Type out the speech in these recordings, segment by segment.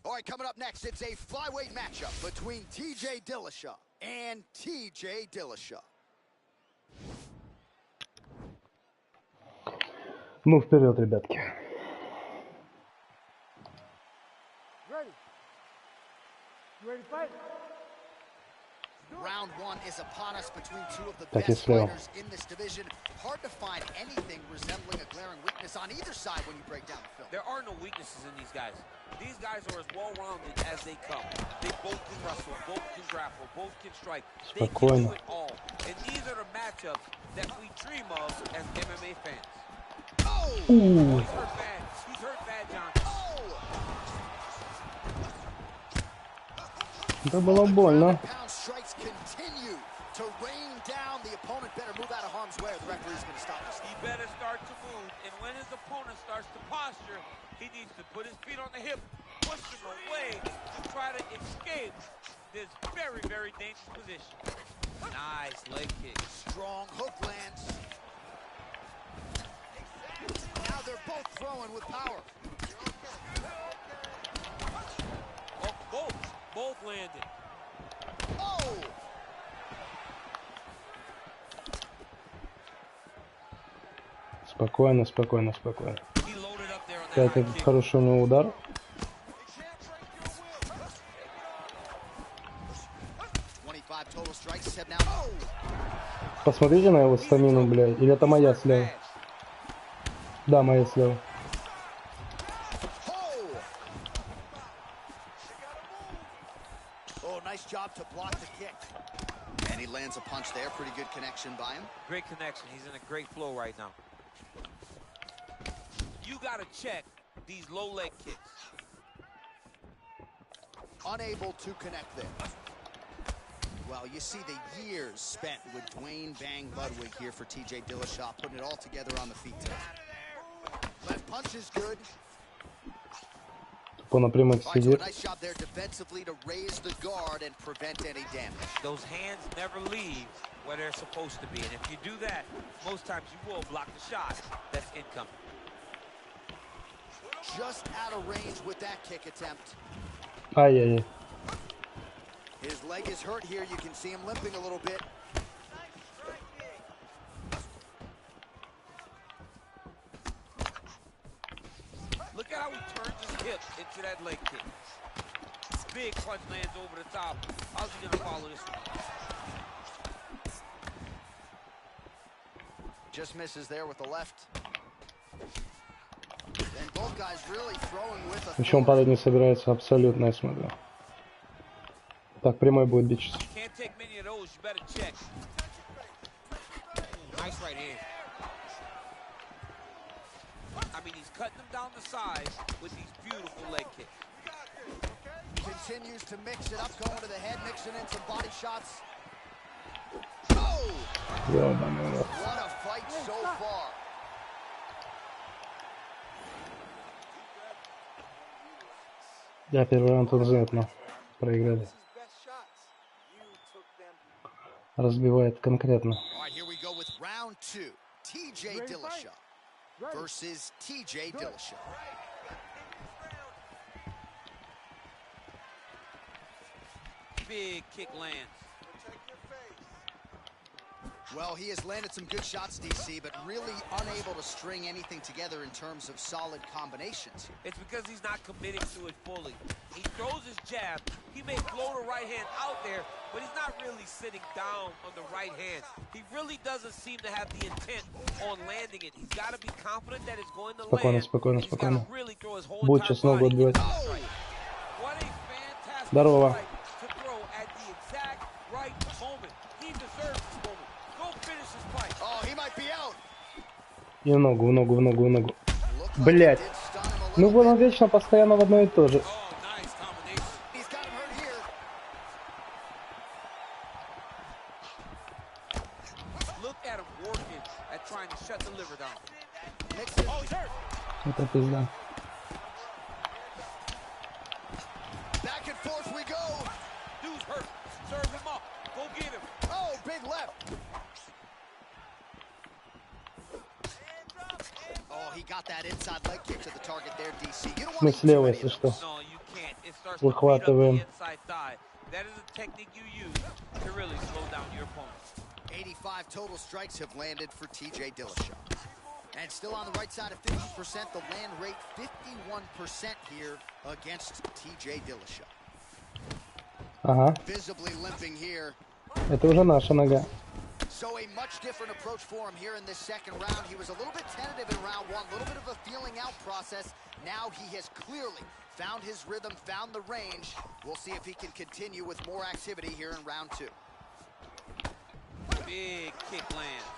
All right, coming up next, it's a flyweight matchup between TJ Dillashaw and TJ Dillashaw. Ну, вперед, ребятки. Ready? You ready to fight? Round one is upon us between two of the best fighters in this division. Hard to find anything resembling a glaring weakness on either side when you break down the film. There are no weaknesses in these guys. These guys are as well-rounded as they come. They both can wrestle, both can grapple, both can strike. They can do it all. And these are the matchups that we dream of as MMA fans. Oh! He's hurt bad. He's hurt bad, John. Это было больно. Strikes continue to rain down. The opponent better move out of harm's way or the referee's going to stop this. He better start to move, and when his opponent starts to posture, he needs to put his feet on the hip, push him away to try to escape this very, very dangerous position. Nice leg kick. Strong hook lands. Now they're both throwing with power. Oh, both landed. Oh! Спокойно, спокойно, спокойно. Это хороший у него удар. Посмотрите на его стамину, блядь. Или это моя слева? Да, моя слева. Nice job to block the kick. And he lands a punch there. Pretty good connection by him. Great connection. He's in a great flow right now. You got to check these low leg kicks. Unable to connect there. Well, you see the years spent with Dwayne Bang Ludwig here for TJ Dillashaw, putting it all together on the feet tonight. Left punch is good. Nice job there defensively to raise the guard and prevent any damage. Those hands never leave where they're supposed to be, and if you do that, most times you will block the shot that's incoming. Just out of range with that kick attempt. Ай-яй-яй. His leg is hurt here. You can see him limping a little bit. Look at how he turns his hip into that leg kick. Big punch lands over the top. How's he gonna follow this one? Just misses there with the left. And both guys really throwing with a. Еще он падать не собирается, абсолютно, я смотрю. Так, прямой будет бить сейчас. Can't take many of those, you better check. Nice right hand. I mean, he's cutting them down the side with these beautiful leg kicks. Continues to mix it up, going to the head, mixing in some body shots. Oh! What a fight so far. Я первый раунд конкретно проиграли. Разбивает конкретно. Round two, TJ Dillashaw versus TJ Dillashaw. Big kick lands. Well, he has landed some good shots, DC, but really unable to string anything together in terms of solid combinations. It's because he's not committing to it fully. He throws his jab. He may float a right hand out there, but he's not really sitting down on the right hand. He really doesn't seem to have the intent on landing it. He's got to be confident that it's going to land. Спокойно, He's got to really throw his whole Будет сейчас ногу отбивать. What a fantastic Здорово. strike to throw at the exact right moment. He deserves this moment. Go finish his fight. Oh, he might be out. И в ногу. Блять. Ну вот он вечно постоянно в одно и то же. Это пизда. Мы слева, если что. No, you can't. It's выхватываем. 85 total strikes have landed for TJ Dillashaw. And still on the right side of 50%, the land rate 51% here against TJ Dillashaw. Ага. Visibly limping here. Это уже наша нога. So a much different approach for him here in this second round. He was a little bit tentative in round one, a little bit of a feeling out process. Now he has clearly found his rhythm, found the range. We'll see if he can continue with more activity here in round two. Big kick lands.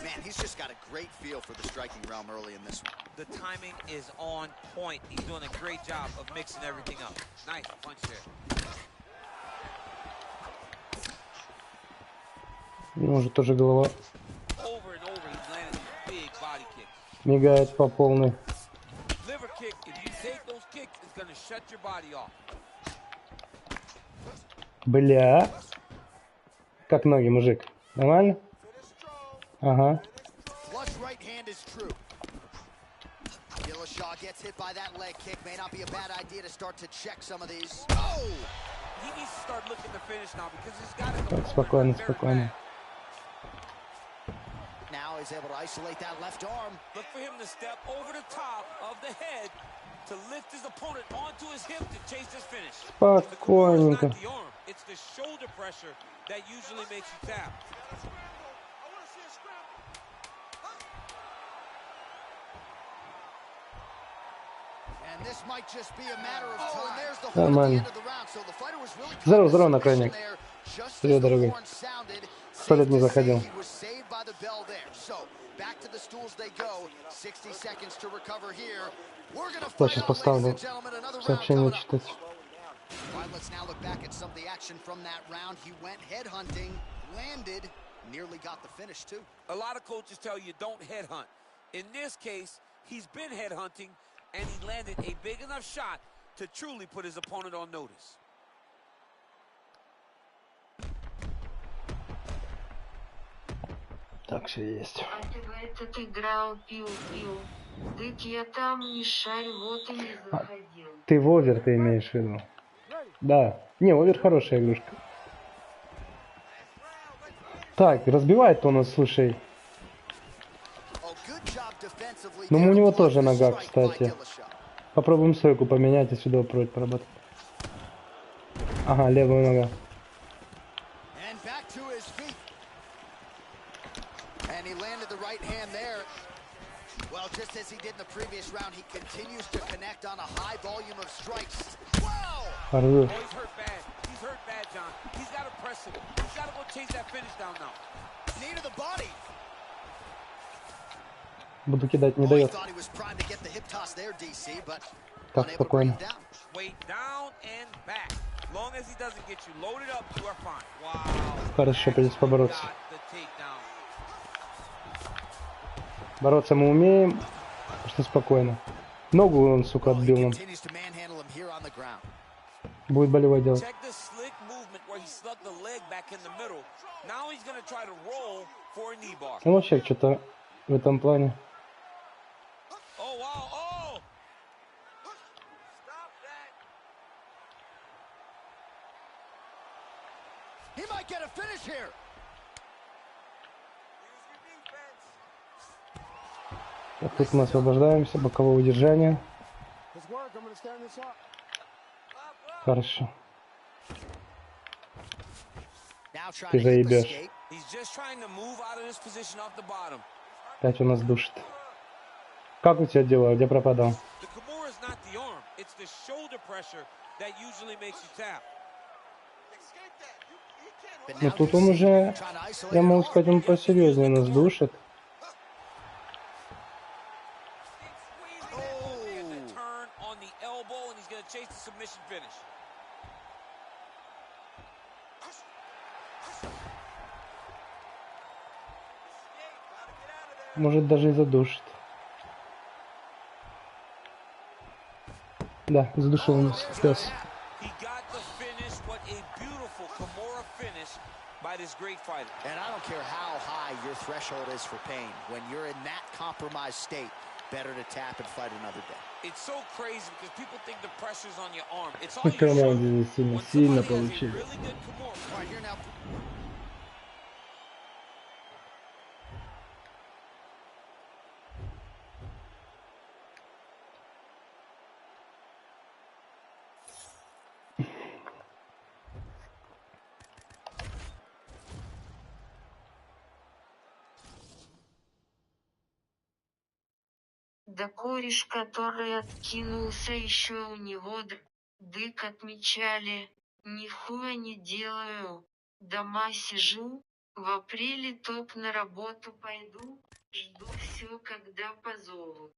Man, he's just got a great feel for the striking realm early in this one. The timing is on point. He's doing a great job of mixing everything up. Nice punch there. Может тоже голова Over and over, he's landing big body kicks. мигает по полной. Liver kick, if you take those kicks, it's gonna shut your body off. Бля. Как ноги, мужик? Нормально? Ага. Flush right hand is true. Dillashaw gets hit by that leg kick. May not be a bad idea to start to check some of these. Oh! He needs to start looking to finish now because he's got it. Так, спокойно, спокойно. Now he's able to isolate that left arm. Look for him to step over the top of the head to lift his opponent onto his hip to chase this finish. Спокойненько. It's not the arm, it's the shoulder pressure that usually makes you tap. And this might just be a matter of time. There's the horn at the end of the round. So the fighter was really Здорово, здорово, наконец. Привет, дорогой. 100 лет не заходил. Сейчас поставлю сообщение читать. Let's now look back at some of the action from that round. He went headhunting, landed, nearly got the finish too. A lot of coaches tell you don't headhunt. In this case, he's been headhunting and he landed a big enough shot to truly put his opponent on notice. Так, все есть. А ты в этот играл, пил. Дык я там не шарю, вот и не заходил. Ты в овер ты имеешь в виду? Да. Не, овер хорошая игрушка. Так, разбивает он нас, слушай. Ну, у него тоже нога, кстати. Попробуем стойку поменять и сюда поработать. Ага, левая нога. Well, just as he did in the previous round, he continues to connect on a high volume of strikes. Wow! Oh, he's hurt bad. He's hurt bad, John. He's got to press it. He's got to go chase that finish down now. Knee to the body. Буду кидать, не дает. Так, спокойно. Хорошо, придется побороться. Бороться мы умеем, что спокойно. Ногу он, сука, отбил нам. Будет болевой делать. Он вообще что-то в этом плане. Так, тут мы освобождаемся, боковое удержание. Хорошо. Ты заебешь. Опять у нас душит. Как у тебя дела? Где пропадал? Но тут он уже, я могу сказать, он посерьезнее нас душит. Может, даже и задушит. Да, задушил нас. Пес. And I don't care how high your threshold is for pain. When you're in that compromised state, better to tap and fight another day. It's so crazy because people think the pressure's on your arm. It's all your Команде shoulder. сильно, When сильно somebody has a получили. really good Kimura. All right, here now. Да кореш, который откинулся еще у него дык отмечали, нихуя не делаю, дома сижу, в апреле топ на работу пойду, жду все, когда позовут.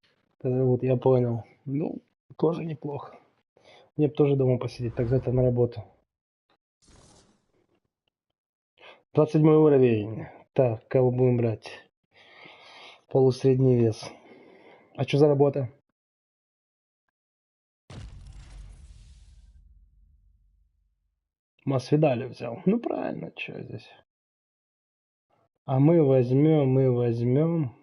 Вот я понял. Ну, тоже неплохо. Мне бы тоже дома посидеть, так завтра на работу. 27 уровень. Так, кого будем брать? Полусредний вес. А что за работа? Масвидали взял. Ну правильно, что здесь? А мы возьмем.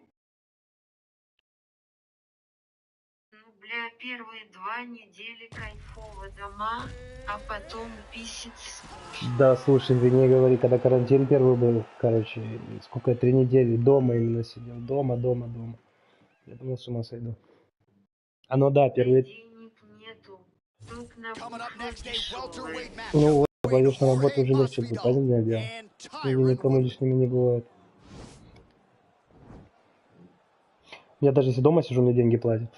Ну бля, первые 2 недели кайфово дома, а потом писец скучно. Да, слушай, ты не говори, когда карантин первый был, короче, сколько, 3 недели дома именно сидел. Дома. Я думал, с ума сойду. А ну да, первые... Денег нету, топ на Coming up бухло next, a дешевое. welterweight matchup. Ну вот, пойдешь на работу, Jorge уже легче будет, понятное дело. and Деньги Tyron никому Woodley. лишними не бывает. Я даже если дома сижу, мне деньги платят.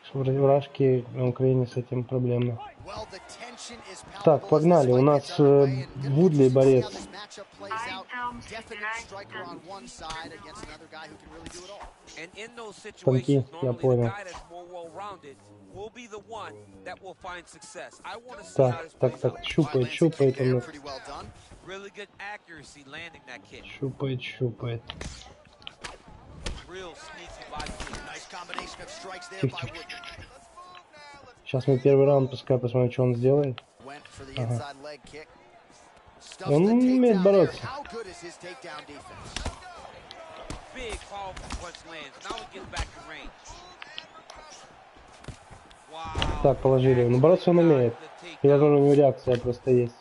Что в Рашке на Украине с этим проблемно. Well, the tension is Так, palpable as погнали. this У fight нас gets underway, and gonna be Вудли interesting to see борец. how this matchup plays Ай, out. там Definite собирать striker on one танки. side against another guy who can really do it all. And in those Танки, situations, я normally the понял. guy that's more well-rounded will be the one that will find success. I want to see how this plays out. Так, щупает он There, нас. pretty well done. Really good accuracy landing that kick. Щупает. Real sneaky body kick. Nice combination of strikes there by Woodley. Сейчас мы первый раунд, пускай посмотрим, что он сделает. Went for the inside leg kick. Stuffs Он the умеет takedown there. бороться. How good is his takedown defense? Big powerful punch lands. Now he gets back to range. Wow. Так, положили. Ну, бороться он умеет. Я думаю, у него реакция просто есть.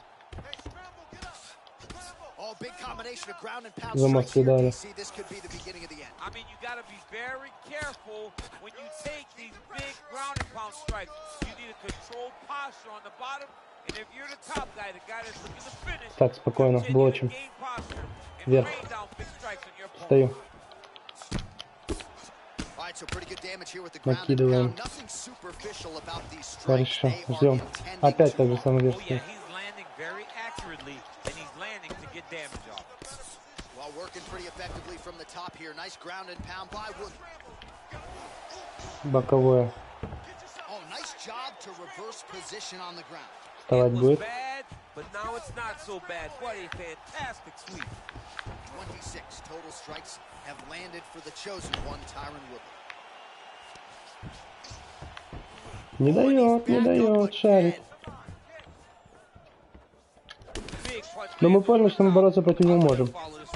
Oh, big combination of ground and pound Замах strikes here, кидали. DC. This could be the beginning of the end. I mean, you got to be very careful when you take these big ground and pound strikes. You need a controlled posture on the bottom. And if you're the top guy, the guy that's looking to finish, Так, спокойно, continue to блочим. gain posture and Вверх. rain down big strikes on your opponent. Стою. All right, so pretty good damage here with the ground and Накидываем. pound. Nothing superficial about these strikes. Хорошо, They are ждем. intending Опять to так же harm. самое Oh yeah, версия. he's landing very accurately, and he's landing to get damage off. Well, working pretty effectively from the top here. Nice ground and pound by Woodley. Боковое. Oh, nice job to reverse position on the ground. Вставать It was будет. bad, but now it's not so bad. What a fantastic sweep. 26 total strikes have landed for the chosen one, Tyron Woodley. Не дает, шарит. Big punch Но мы lands поняли, on что мы top. бороться против него можем. Follow this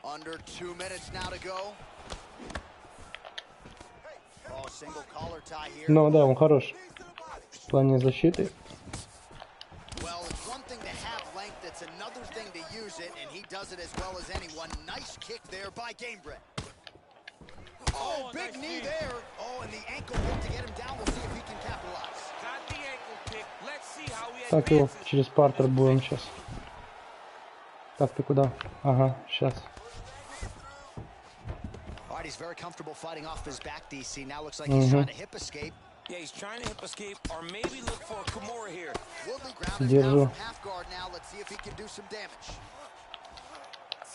one. Under 2 minutes now to go. Oh, single collar tie here. Ну да, он хорош. В плане защиты. Well, it's one thing to have length, it's another thing to use it, and he does it as well as anyone. Nice kick there by Gamebred. Oh, big nice knee knee. there. Oh, and the ankle hook to get him down. We'll see if he can capitalize. Got the ankle kick. Let's see how he Так, его advances. через партер будем сейчас. Так, ты куда? Ага, сейчас. All right, he's very comfortable fighting off his back, DC. Now looks like he's trying to hip escape. Yeah, he's trying to hip escape or maybe look for a Kimura here. Woodley ground and Держу. pound from half guard now. Let's see if he can do some damage.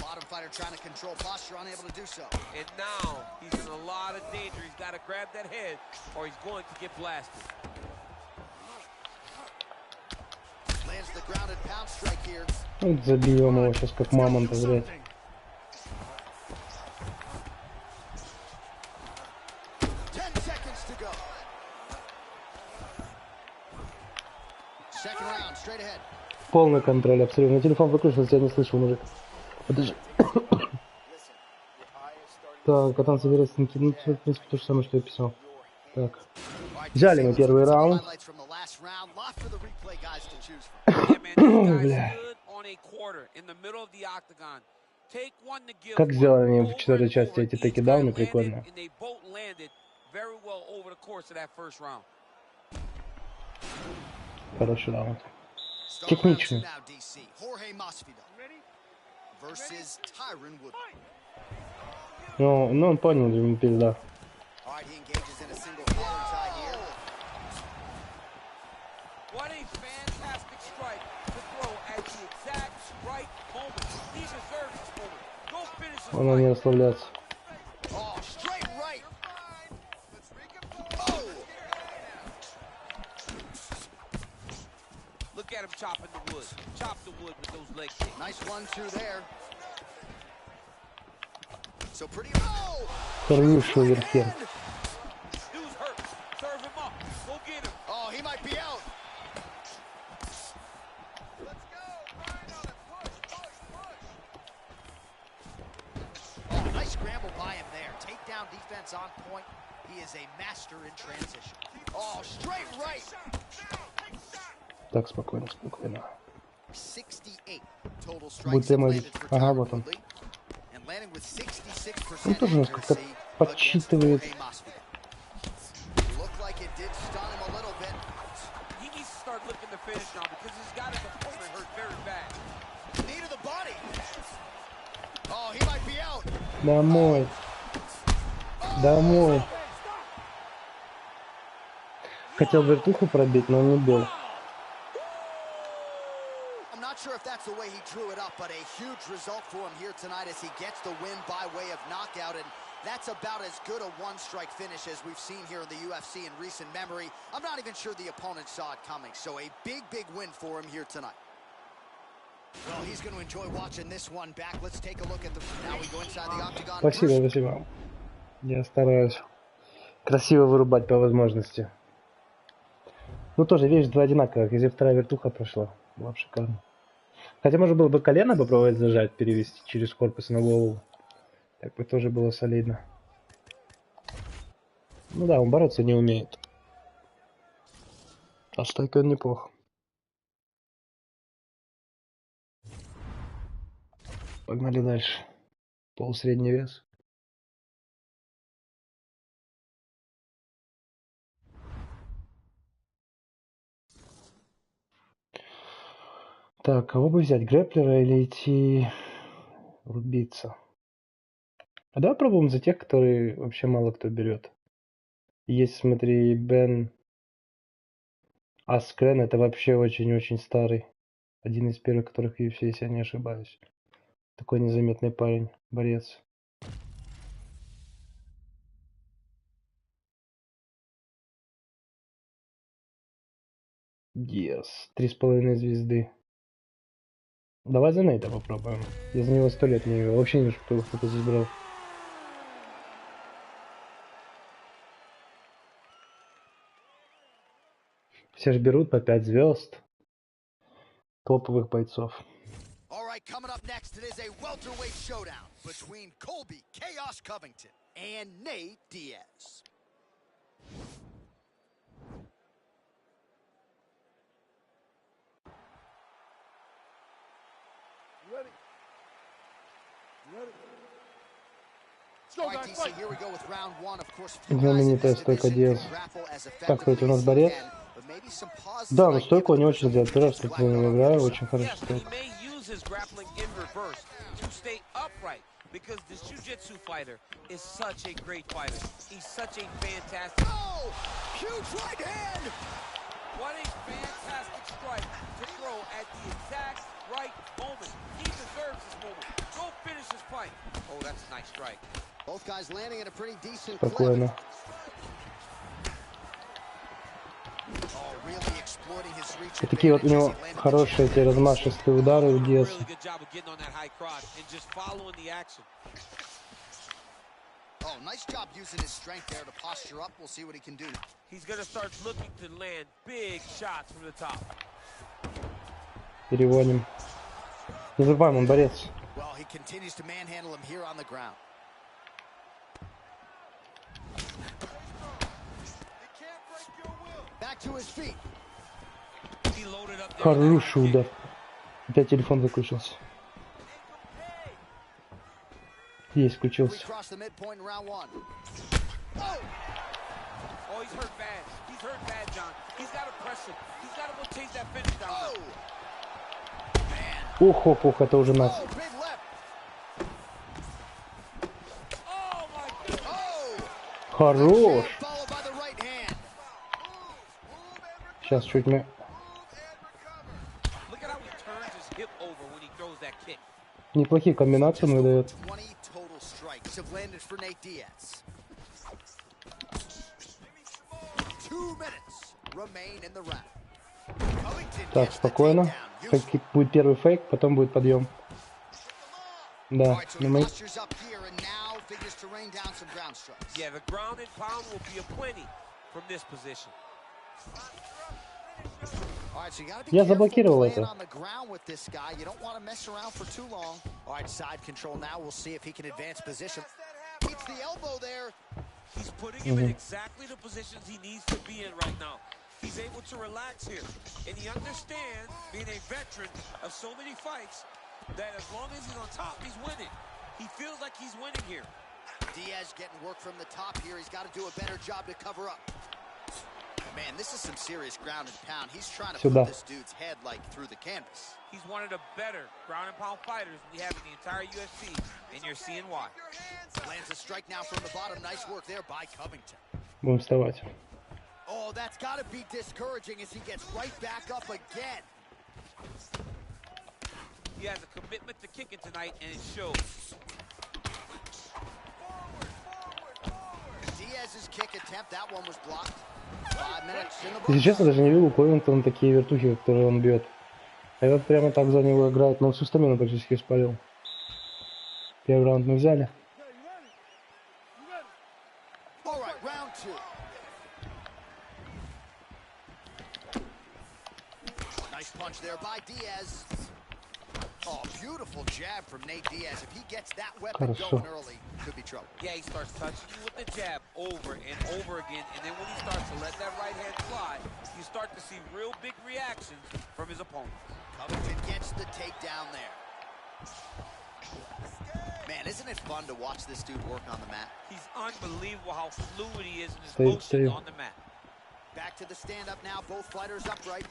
Bottom fighter trying to control posture, unable to do so. And now he's in a lot of danger. He's got to grab that head or he's going to get blasted. Lands the ground and pound strike here. Вот забьем его сейчас как мамонта, блядь. 10 seconds to go. Second round, straight ahead. Полный контроль, абсолютно. Телефон выключился, я не слышал, мужик. Подожди. Так, потом собирается накинуть, в принципе, то же самое, что я писал. Так. Взяли мы первый раунд. Бля. Как сделали они в четвертой части эти тейкдауны, прикольно. Хороший раунд. Техничный. Ну он понял, ему пизда. Он не расслабляться. Look at him chopping the wood. Chop the wood with those leg kicks. Nice 1-2 there. So pretty. Хороший оверхенд. Dude's hurt. Serve him up. Go get him. Oh, he might be out. Let's go. Grind on it. Push. Oh, nice scramble by him there. Takedown defense on point. He is a master in transition. Oh, straight right. Так, спокойно, спокойно. 68 total Будет strikes прямой. landed for Ага, вот он. and landing with 66% Он тоже нас как-то accuracy подсчитывает. against Looked like it did stun him a little bit. He needs to start looking to finish now because he's got his opponent hurt very bad. Knee to the body. Oh, he might be out. Домой. Домой. Хотел вертуху пробить, но он не бил. I'm not sure if that's the way he drew it up, but a huge result for him here tonight as he gets the win by way of knockout, and that's about as good a one-strike finish as we've seen here in the UFC in recent memory. I'm not even sure the opponent saw it coming, so a big win for him here tonight. Well, he's going to enjoy watching this one back. Let's take a look at the. Now we go inside the octagon. Спасибо, спасибо. Я стараюсь красиво вырубать по возможности. Ну тоже, видишь, два одинаковых. Если вторая вертуха прошла, было бы шикарно. Хотя можно было бы колено попробовать зажать, перевести через корпус на голову. Так бы тоже было солидно. Ну да, он бороться не умеет. А стойка он неплохо. Погнали дальше. Полусредний вес. Так, кого бы взять, грэплера или идти рубиться? А давай пробуем за тех, которые вообще мало кто берет. Есть, смотри, Бен Аскрен, это вообще очень-очень старый. Один из первых, которых в UFC, если я не ошибаюсь. Такой незаметный парень, борец. Yes, 3,5 звезды. Давай за Нейта попробуем. Я за него 100 лет не видел. Вообще не вижу, кто-то здесь брал. Все же берут по 5 звезд. Топовых бойцов. All right, coming up next, it is a welterweight showdown between Colby Chaos Covington and Nate Diaz. Ready? Ready? All right, DC, here we go with round one. Of course, a few guys in Знаменитая this стойка division Диаз. can grapple as Так, кто это у нас effectively as борец? he can, but maybe some pauses Да, но might стойку give он не him очень some делает. Первый раз, reasons как to я flag играю, off. очень хорошая Yes, he стойка. may use his grappling in reverse to stay upright because this jiu-jitsu fighter is such a great fighter. He's such a fantastic. Oh, huge right hand. What a fantastic strike to throw at the exact right moment. He deserves this moment. Go finish his fight. Oh, that's a nice strike. Both guys landing at a pretty decent clip. Спокойно. Oh, really exploiting his reach И такие вот у advantage as него he landed the хорошие jab. эти размашистые удары у Диаса. Really good job of getting on that high cross and just following the action. Oh, nice job using his strength there to posture up. We'll see what he can do. He's going to start looking to land big shots from the top. Переводим. Не забываем, он борец. Well, he continues to manhandle him here on the ground. Back to his feet. He loaded up there. Хороший удар. Опять телефон выключился. Есть, We включился. cross the midpoint in round one. Oh, he's hurt bad. He's hurt bad, John. He's got to press him. He's got to go chase that finish down. Oh, Ох, ох, ох, это уже нас. oh, big left. Oh, my goodness. Oh, Хорош. followed by the right hand. Сейчас чуть мы... Look at how he turns his hip over when he throws that kick. Неплохие комбинации он выдает. 20 total strikes have landed for Nate Diaz. 2 minutes remain in the round. Covington Так, gets the спокойно. takedown. Useful. Будет первый фейк, потом будет подъем. All Да, right, so но he мы... postures up here and now figures to rain down some ground strikes. Yeah, the ground and pound will be aplenty from this position. All right, so you gotta be Я careful заблокировал playing это. on the ground with this guy. You don't want to mess around for too long. All right, side control now. We'll see if he can advance position. Keeps the elbow there. He's putting him in exactly the positions he needs to be in right now. He's able to relax here. And he understands, being a veteran of so many fights, that as long as he's on top, he's winning. He feels like he's winning here. Diaz getting work from the top here. He's got to do a better job to cover up. Man, this is some serious ground and pound. He's trying to Сюда. put this dude's head like through the canvas. He's one of the better ground and pound fighters we have in the entire UFC, and you're seeing why. Lands a strike now from the bottom. Nice work there by Covington. Будем вставать. Oh, that's got to be discouraging as he gets right back up again. He has a commitment to kicking tonight, and it shows. Diaz's kick attempt, that one was blocked. 5 minutes in the Если book. честно, даже не видел у Ковингтона такие вертухи, которые он бьет. Этот прямо так за него играет, но всю стамину практически спалил. Первый раунд мы взяли. All right, round two. Nice punch there by Diaz. Oh, beautiful jab from Nate Diaz. If he gets that weapon Хорошо. going early, could be trouble. Yeah, he starts touching you with the jab over and over again, and then when he starts to let that right hand fly, you start to see real big reactions from his opponent. Covington gets the takedown there. Man, isn't it fun to watch this dude work on the mat? He's unbelievable how fluid he is in his Stay- motion stay. on the mat. Back to the stand-up now, both fighters upright.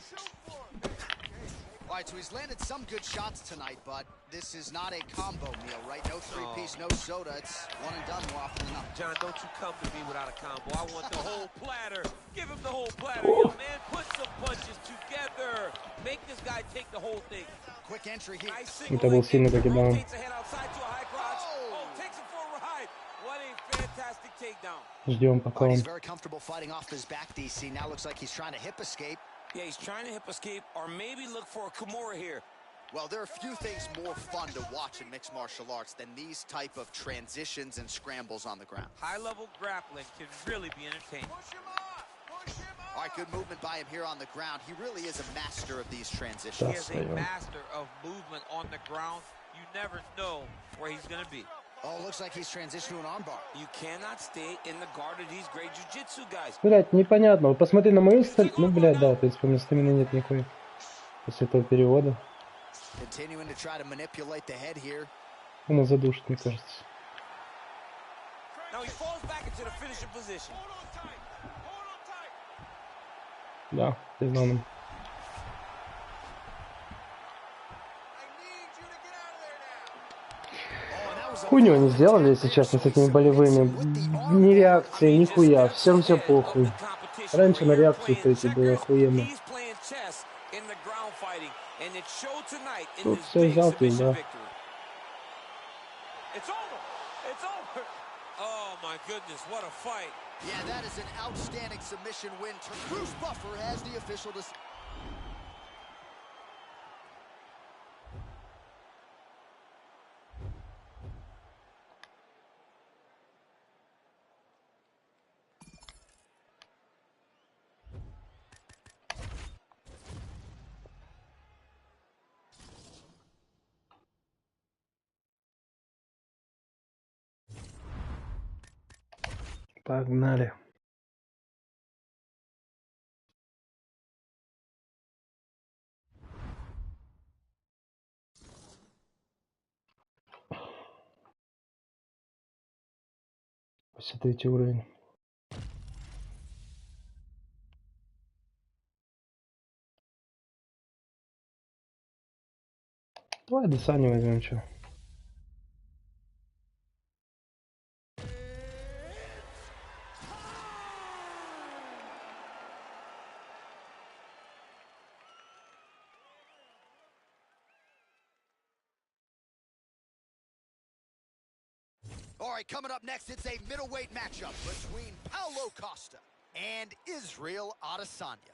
All right, so he's landed some good shots tonight, but this is not a combo meal, right? No three-piece, no soda. It's one and done more often than not. John, don't you come to me without a combo. I want the whole platter. Give him the whole platter, young man. Put some punches together. Make this guy take the whole thing. Quick entry here. Nice single Это был leg сильный kick. такидаун. Rotates the head outside to a high crotch. Oh, takes him for a ride. What a fantastic takedown. Ждем, All пока right, он... he's very comfortable fighting off his back, DC. Now looks like he's trying to hip escape. Yeah, he's trying to hip escape or maybe look for a Kimura here. Well, there are few things more fun to watch in mixed martial arts than these type of transitions and scrambles on the ground. High-level grappling can really be entertaining. All right, good movement by him here on the ground. He really is a master of these He transitions. is a master of movement on the ground. You never know where he's going to be. Oh, looks like he's transitioned to an armbar. You cannot stay in the guard of these great jiu-jitsu guys. Блять, непонятно. Вот посмотри на мою стамину. Ну, блядь, да, в принципе, у меня стамины нет никакой. После этого перевода. Continuing to try to manipulate the head here. Он нас задушит, мне кажется. Now he falls back into the finishing position. Да, признаным. Хуйню они сделали, если честно, с этими болевыми. Ни реакции, ни хуя. Всем все похуй. Раньше на реакцию, кстати, было охуенно. He's playing chess in the ground fighting, and it showed tonight in Тут his все big взял, ты, submission да. victory. It's over. It's over. Oh my goodness, what a fight. Yeah, that is an outstanding submission win. Bruce Buffer has the official decision. Погнали. Третий уровень. Давай Десани возьмем, что. All right, coming up next, it's a middleweight matchup between Paulo Costa and Israel Adesanya.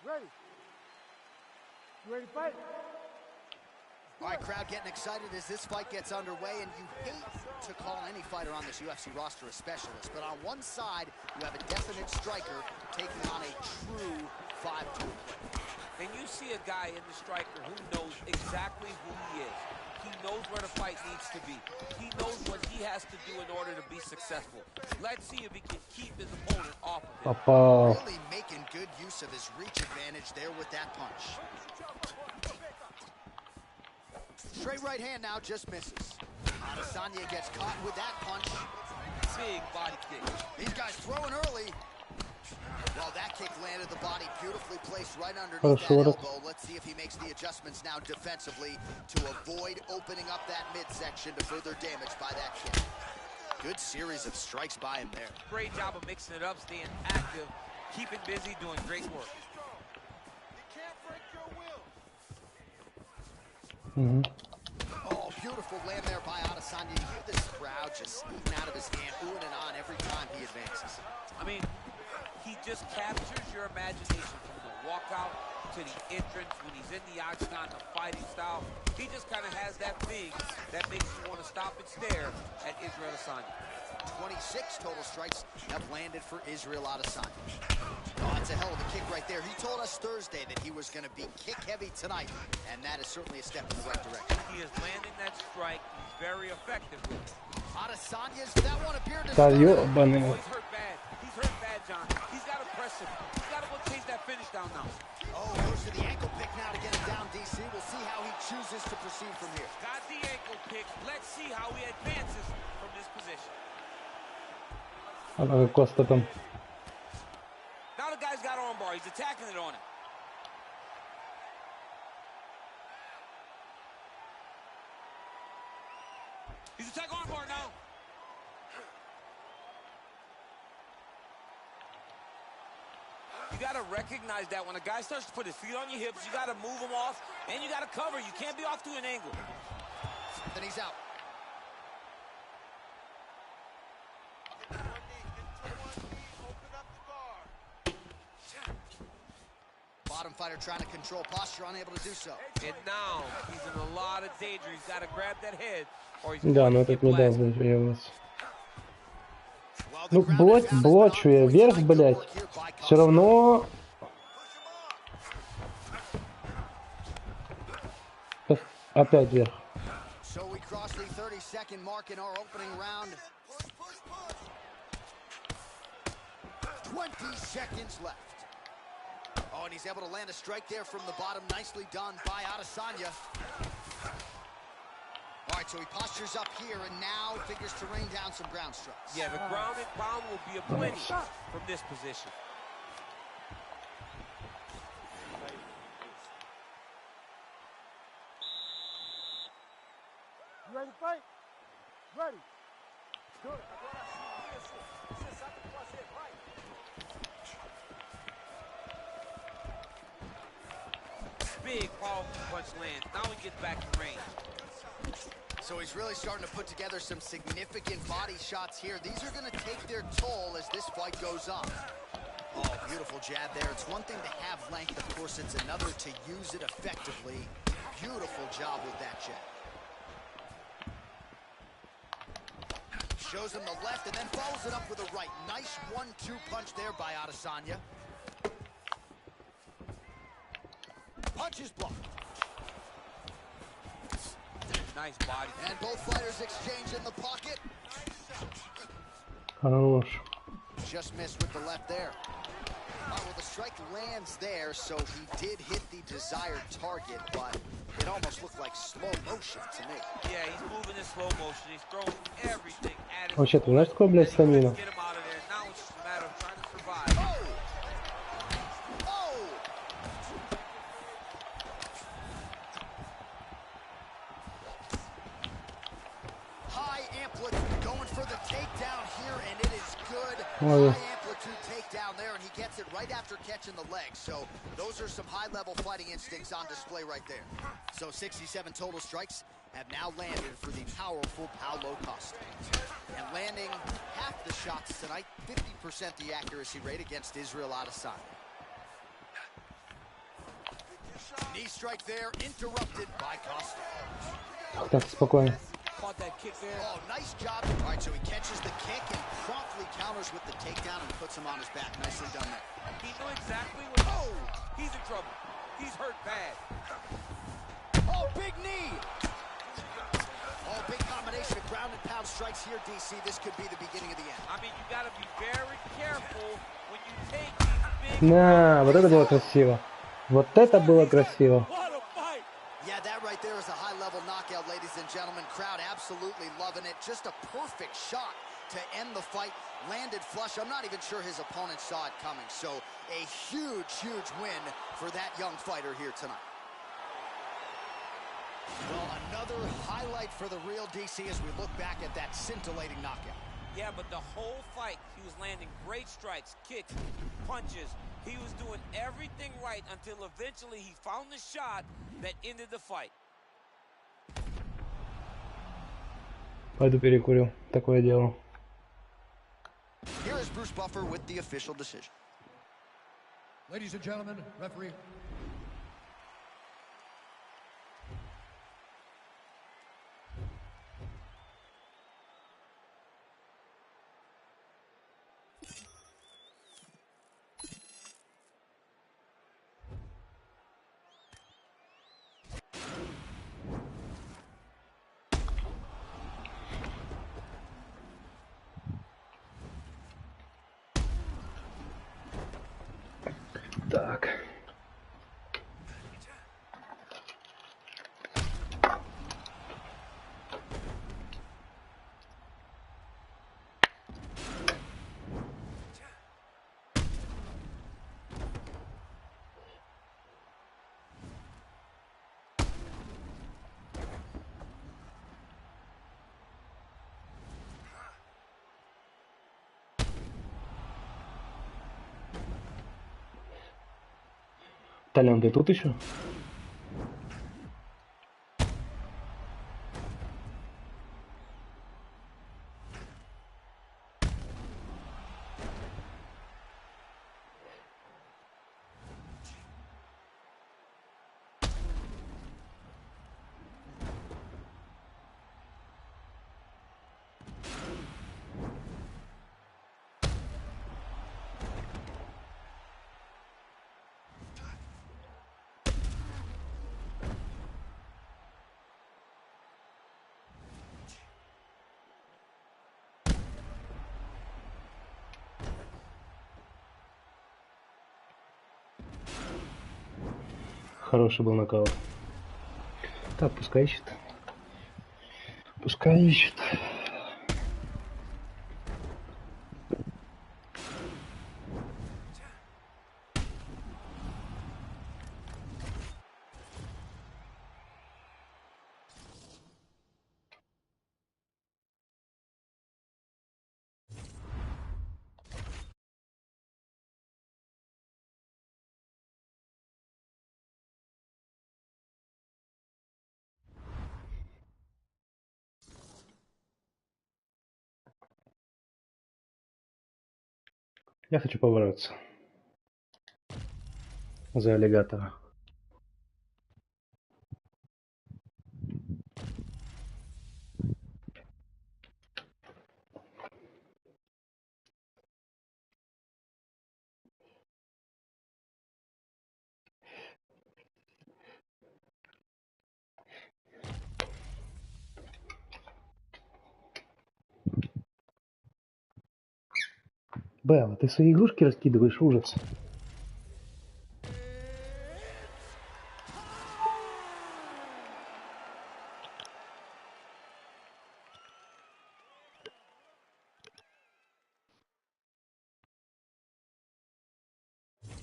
Ready? You ready to fight? All right, crowd getting excited as this fight gets underway, and you hate to call any fighter on this UFC roster a specialist, but on one side, you have a definite striker taking on a true 5-tool player. And you see a guy in the striker who knows exactly who he is. He knows where the fight needs to be. He knows what he has to do in order to be successful. Let's see if he can keep his opponent off of him. Really making good use of his reach advantage there with that punch. Straight right hand now just misses. Adesanya gets caught with that punch. Big body kick. These guys throwing early. Well, that kick landed the body beautifully placed right underneath that elbow. Let's see if he makes the adjustments now defensively to avoid opening up that midsection to further damage by that kick. Good series of strikes by him there. Great job of mixing it up, staying active, keeping busy, doing great work. You can't break your will. Oh, beautiful land there by Adesanya. You hear this crowd just eating out of his hand, oohing and on every time he advances. I mean, he just captures your imagination from the walkout to the entrance when he's in the octagon, the fighting style. He just kind of has that thing that makes you want to stop and stare at Israel Adesanya. 26 total strikes have landed for Israel Adesanya. Oh, that's a hell of a kick right there. He told us Thursday that he was going to be kick-heavy tonight, and that is certainly a step in the right direction. He is landing that strike. He's very effective with it. Adesanya's, that one appeared to Да start. ёбаный. Oh, he's hurt bad. He's hurt bad, John. He's got to press him. He's got to go chase that finish down now. Oh, goes to the ankle pick now to get him down, DC. We'll see how he chooses to proceed from here. Got the ankle pick. Let's see how he advances from this position. Коста там. Now the guy's got armbar. He's attacking it on him. He's attacking armbar now. You got to recognize that when a guy starts to put his feet on your hips, you got to move him off, and you got to cover. You can't be off to an angle. Then he's out. Bottom fighter trying to control posture, unable to do so. And now he's in a lot of danger. He's got to grab that head, or he's Да, going но to этот get не дал blasted. зафигироваться. Well, the Ну, crowd has found his блочу я balance. вверх, Good блядь. work here by Все Costa. равно... Опять вверх. So we cross the 30-second mark in our opening round. 20 seconds left. Oh, and he's able to land a strike there from the bottom. Nicely done by Adesanya. All right, so he postures up here and now figures to rain down some ground strikes. Yeah, the ground and pound will be a plenty from this position. You ready to fight? Ready. Good. Agora sim, isso. Você sabe o que fazer, vai. Big, powerful punch lands. Now he gets back to range. So he's really starting to put together some significant body shots here. These are going to take their toll as this fight goes on. Oh, beautiful jab there. It's one thing to have length, of course, it's another to use it effectively. Beautiful job with that jab. Shows him the left and then follows it up with a right. Nice 1-2 punch there by Adesanya. punch is blocked. Nice body. And both fighters exchange in the pocket. Хорош. Just missed with the left there. Oh, well, the strike lands there, so he did hit the desired target, but it almost looked like slow motion to me. Yeah, he's moving in slow motion. He's throwing everything at his Вообще, ты знаешь, opponent, такое, блядь, and he couldn't стамина? get him out of there. Now it's just a matter of trying to survive. Oh! High amplitude going for the takedown here, and it is good. Oh, yeah. High amplitude takedown there, and he gets it right after catching the leg. So those are some high-level fighting instincts on display right there. So 67 total strikes have now landed for the powerful Paulo Costa. And landing half the shots tonight, 50% the accuracy rate against Israel Adesanya. Knee strike there, interrupted by Costa. Так, спокойно. Caught that kick there. Oh, nice job. All right, so he catches the kick and promptly counters with the takedown and puts him on his back. Nicely done there. He knew exactly what. Oh, he's in trouble. He's hurt bad. Oh, big knee. Oh, big combination of ground and pound strikes here, DC. This could be the beginning of the end. I mean, you got to be very careful when you take these big. На, вот это было красиво. Вот это было красиво. What a fight! Yeah, that right there is a high-level knockout, ladies and gentlemen. Crowd absolutely loving it. Just a perfect shot to end the fight. Landed flush. I'm not even sure his opponent saw it coming. So a huge, huge win for that young fighter here tonight. Well, another highlight for the real DC as we look back at that scintillating knockout. Yeah, but the whole fight, he was landing great strikes, kicks, punches. He was doing everything right until eventually he found the shot that ended the fight. Пойду перекурю. Такое дело. Here is Bruce Buffer with the official decision. Ladies and gentlemen, referee. Так. Толян, ты тут еще? Хороший был нокаут. Так, пускай ищет. Пускай ищет. Я хочу побороться за аллигатора. Белла, ты свои игрушки раскидываешь, ужас.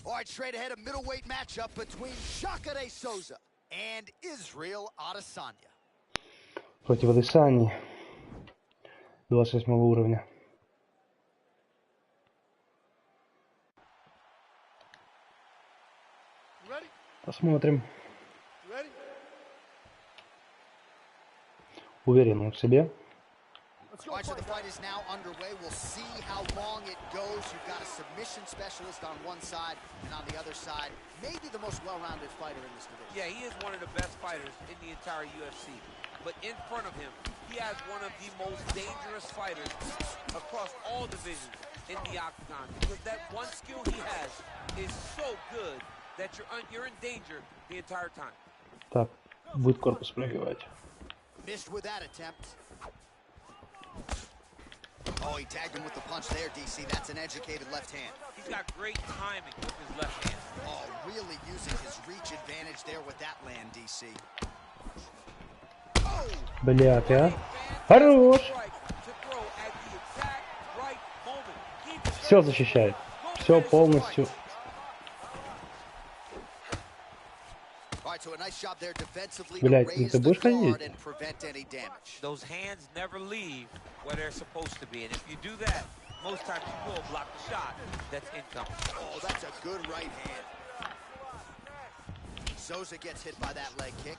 All right, straight ahead, a middleweight matchup between Jacare Souza and Israel Adesanya. Против Адесани. 28 уровня. Посмотрим. Уверен он в себе. All right, so the fight is now underway. We'll see how long it goes. You've got a submission specialist on one side, and on the other side, maybe the most well-rounded fighter in this division. Yeah, he is one of the best fighters in the entire UFC. But in front of him, he has one of the most dangerous fighters across all divisions in the octagon. Because that one skill he has is so good that you're in danger the entire time. Так, будет корпус пробивать. Missed with that attempt. Oh, he tagged him with the punch there, DC. That's an educated left hand. He's got great timing with his left hand. Oh, really using his reach advantage there with that land, DC. Oh! Блядь, а? Хорош! Все защищает. Все полностью. Блядь, ты будешь ходить? Those hands never leave where they're supposed to be, and if you do that, most times you will block the shot that's incoming. Oh, that's a good right hand. Souza gets hit by that leg kick.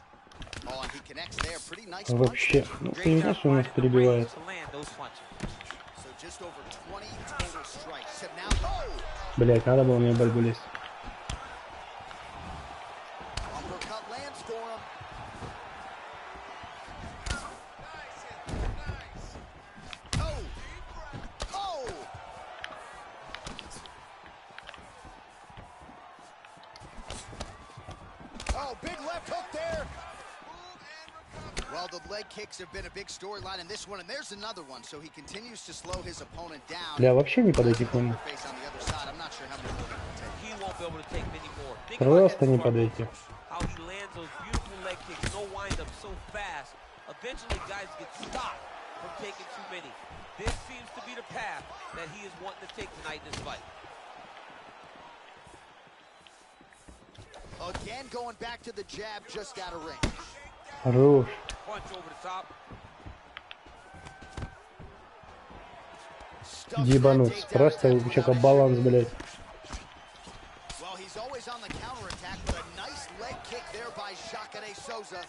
Oh, and he connects there. Pretty nice. Вообще, ну ты не знаешь, что он нас перебивает. So just over 20 total strikes. Now, oh! Блядь, надо было мне борьбу лезть. Uppercut lands for him. Oh! Oh! Oh, big left hook there. Well, the leg kicks have been a big storyline in this one, and there's another one. So he continues to slow his opponent down. Бля, вообще не подойти к нему. Просто не подойти. How he lands those beautiful leg kicks, no wind up so fast. Eventually, guys get stopped from taking too many. This seems to be the path that he is wanting to take tonight in this fight. Again, going back to the jab, just out of range. Хорош. Punch over the top. Ебануть. Просто у человека баланс, блядь. Well, he's always on the counterattack, but a nice leg kick there by Jacare Souza.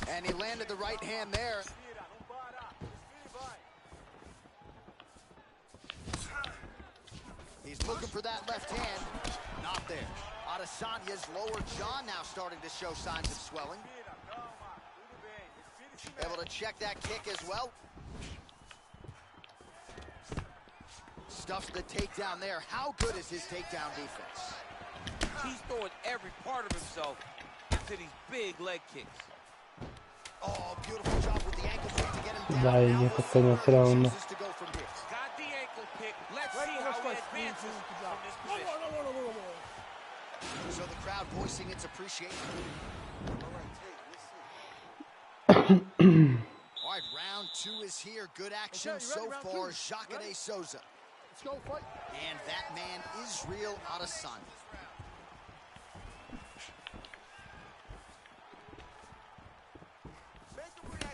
And he landed the right hand there. He's looking for that left hand. Not there. Adesanya's lower jaw now starting to show signs of swelling. Able to check that kick as well. Stuffs the takedown there. How good is his takedown defense? He's throwing every part of himself into these big leg kicks. Oh, beautiful job with the ankle kick to get him down. Да, и не под конец раунда. Got the ankle kick. Let's see how he advances from this position. So the crowd voicing its appreciation. All right, round two is here. Good action so far. Jacare Souza. Let's go, fight. And that man, Israel Adesanya.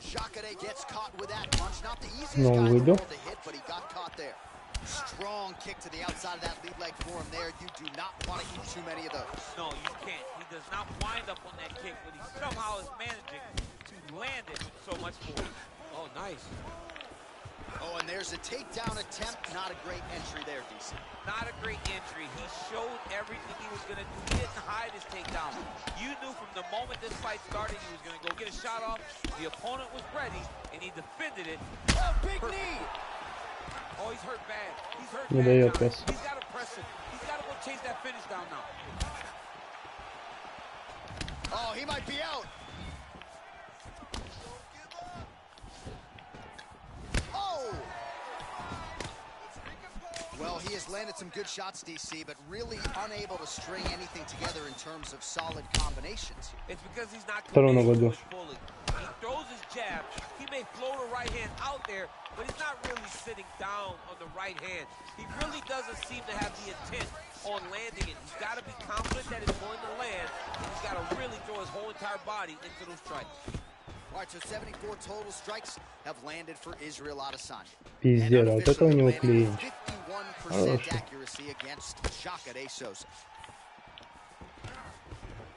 Jacare gets caught with that punch. Not the easiest guy in the world to hit, but he got caught there. Strong kick to the outside of that lead leg for him there. You do not want to eat too many of those. No, you can't. He does not wind up on that kick, but he somehow is managing to land it with so much force. Oh, nice. Oh, and there's a takedown attempt. Not a great entry there, DC. Not a great entry. He showed everything he was going to do. He didn't hide his takedown. You knew from the moment this fight started he was going to go get a shot off. The opponent was ready, and he defended it. Oh, big knee! Oh, he's hurt bad. He's hurt Не bad. дает пресс. He's got to press him. He's got to go chase that finish down now. Oh, he might be out. Oh! Well, has landed some good shots, DC, but really unable to string anything together in terms of solid combinations. It's because he's not Второй committing to ногой his fully. He throws his jab. He may float a right hand out there, but he's not really sitting down on the right hand. He really doesn't seem to have the intent on landing it. He's got to be confident that it's going to land. He's got to really throw his whole entire body into those strikes. All right, so 74 total strikes have landed for Israel Adesanya. Пиздец, а вот это у него клинч. 51% accuracy against Jacare Souza.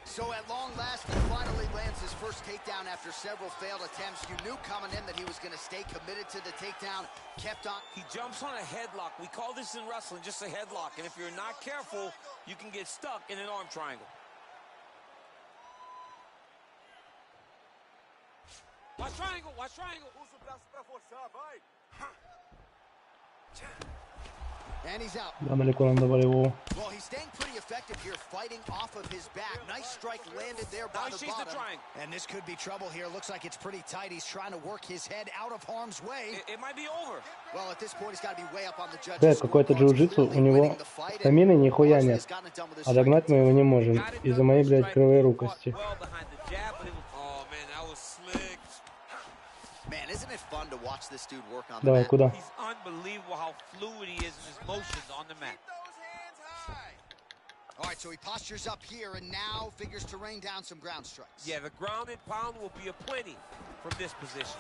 So at long last, he finally lands his first takedown after several failed attempts. You knew coming in that he was going to stay committed to the takedown, kept on. He jumps on a headlock. We call this in wrestling just a headlock. And if you're not careful, you can get stuck in an arm triangle. Watch triangle, watch triangle. Usa o braço pra forçar, vai. And he's out. Далеко нам давали его. Well, he's staying pretty effective here, fighting off of his back. Nice strike landed there by the bottom. And this could be trouble here. Looks like it's pretty tight. He's trying to work his head out of harm's way. It might be over. Well, at this point, he's got to be way up on the judges. Да, какой-то джиу-джитсу, у него стамины нихуя нет. А догнать мы его не можем. Из-за моей, блядь, криворукости. Man, isn't it fun to watch this dude work on the Давай, mat? куда? He's unbelievable how fluid he is in his motions on the mat. All right, so he postures up here and now figures to rain down some ground strikes. Yeah, the ground and pound will be aplenty from this position.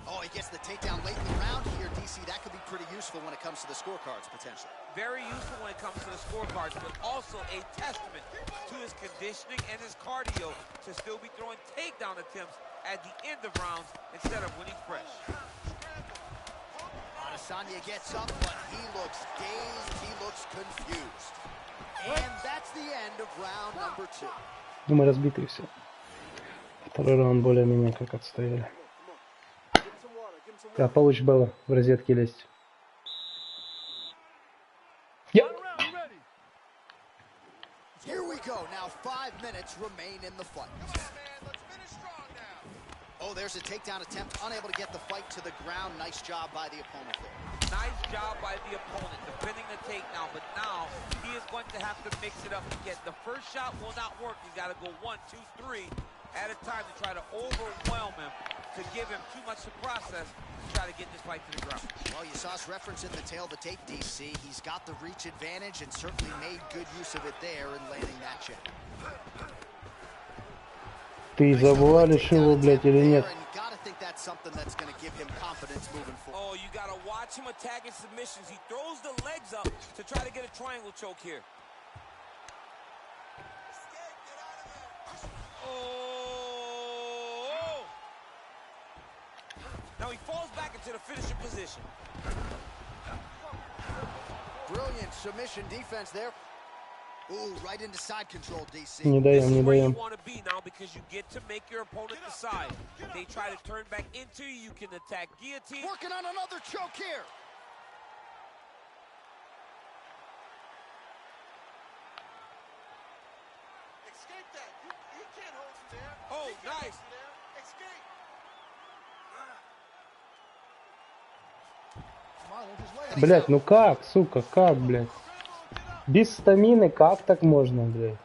Oh, he gets the takedown late in the round here, DC. That could be pretty useful when it comes to the scorecards, potentially. Very useful when it comes to the scorecards, but also a testament to his conditioning and his cardio to still be throwing takedown attempts at the end of rounds instead of when he's fresh. Adesanya gets up, but he looks dazed, he looks confused. And that's the end of round number 2. Ну, мы разбитые все. Второй раунд более-менее как отстояли. Да, получишь Белла в розетке лезть. Here we go. Now 5 minutes remain in the fight. Oh, there's a takedown attempt, unable to get the fight to the ground. Nice job by the opponent there. Nice job by the opponent, defending the takedown, but now he is going to have to mix it up again. The first shot will not work. He's got to go 1, 2, 3 at a time to try to overwhelm him, to give him too much to process, to try to get this fight to the ground. Well, you saw us reference in the tail of the tape, DC. He's got the reach advantage and certainly made good use of it there in landing that jab. Ты завалишь его, блядь, или нет? Oh, you gotta watch him attacking submissions. He throws the legs up to try to get a triangle choke here. Oh! Now he falls back into the finishing position. Brilliant submission defense there. Ooh, right into side control, DC. Не даем, не даем. You want to be now because you get to make your opponent decide. If they try to turn back into you, you can attack guillotine. Working on another choke here. Escape that. He can't hold you there. Oh, nice. Escape. Блядь, ну как, сука, как, блядь? Без стамины как так можно, блядь?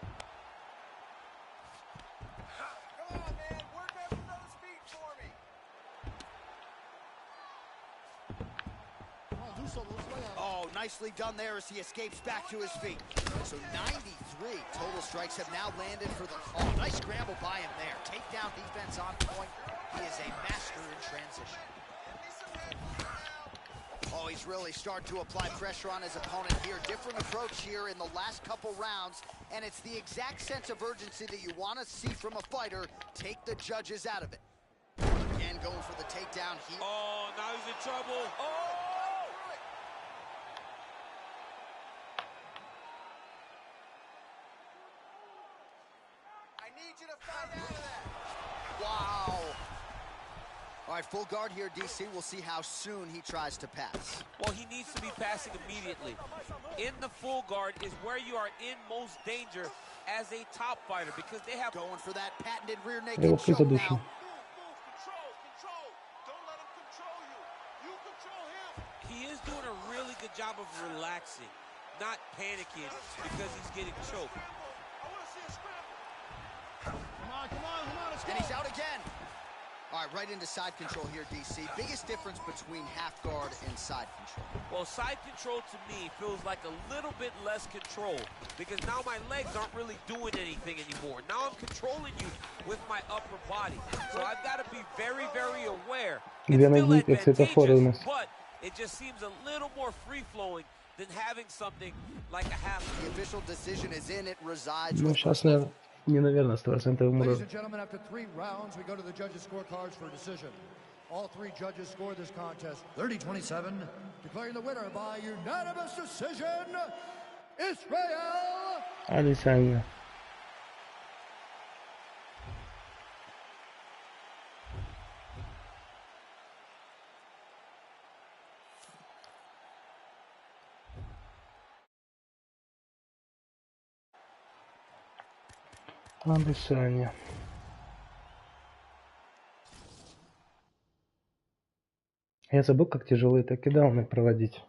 Oh, nicely done there as he escapes back to his feet. So 93 total strikes have now landed for the... Oh, nice scramble by him there. Takedown defense on point. He is a master in transition. Oh, he's really starting to apply pressure on his opponent here. Different approach here in the last couple rounds, and it's the exact sense of urgency that you want to see from a fighter. Take the judges out of it. Again, going for the takedown here. Oh, now he's in trouble. Oh! I need you to fight out of that. Wow. All right, full guard here, DC. We'll see how soon he tries to pass. Well, he needs to be passing immediately. In the full guard is where you are in most danger as a top fighter because they have... Going for that patented rear Я naked его choke призадушу. now. Control. Don't let him control you. You control him. He is doing a really good job of relaxing, not panicking because he's getting choked. Come on, let's go. And he's out again. All right, right into side control here, DC. Biggest difference between half guard and side control? Well, side control to me feels like a little bit less control because now my legs aren't really doing anything anymore. Now I'm controlling you with my upper body. So I've got to be very, very aware. It's still advantageous, but it just seems a little more free-flowing than having something like a half. The official decision is in. It resides Ну, with... сейчас, наверное, 100% умру. Ladies and gentlemen, after 3 rounds, we go to the judges' scorecards for a decision. All 3 judges scored this contest 30-27, declaring the winner by unanimous decision, Israel. Adesanya. Adesanya. Я забыл, как тяжелые тейкдауны проводить.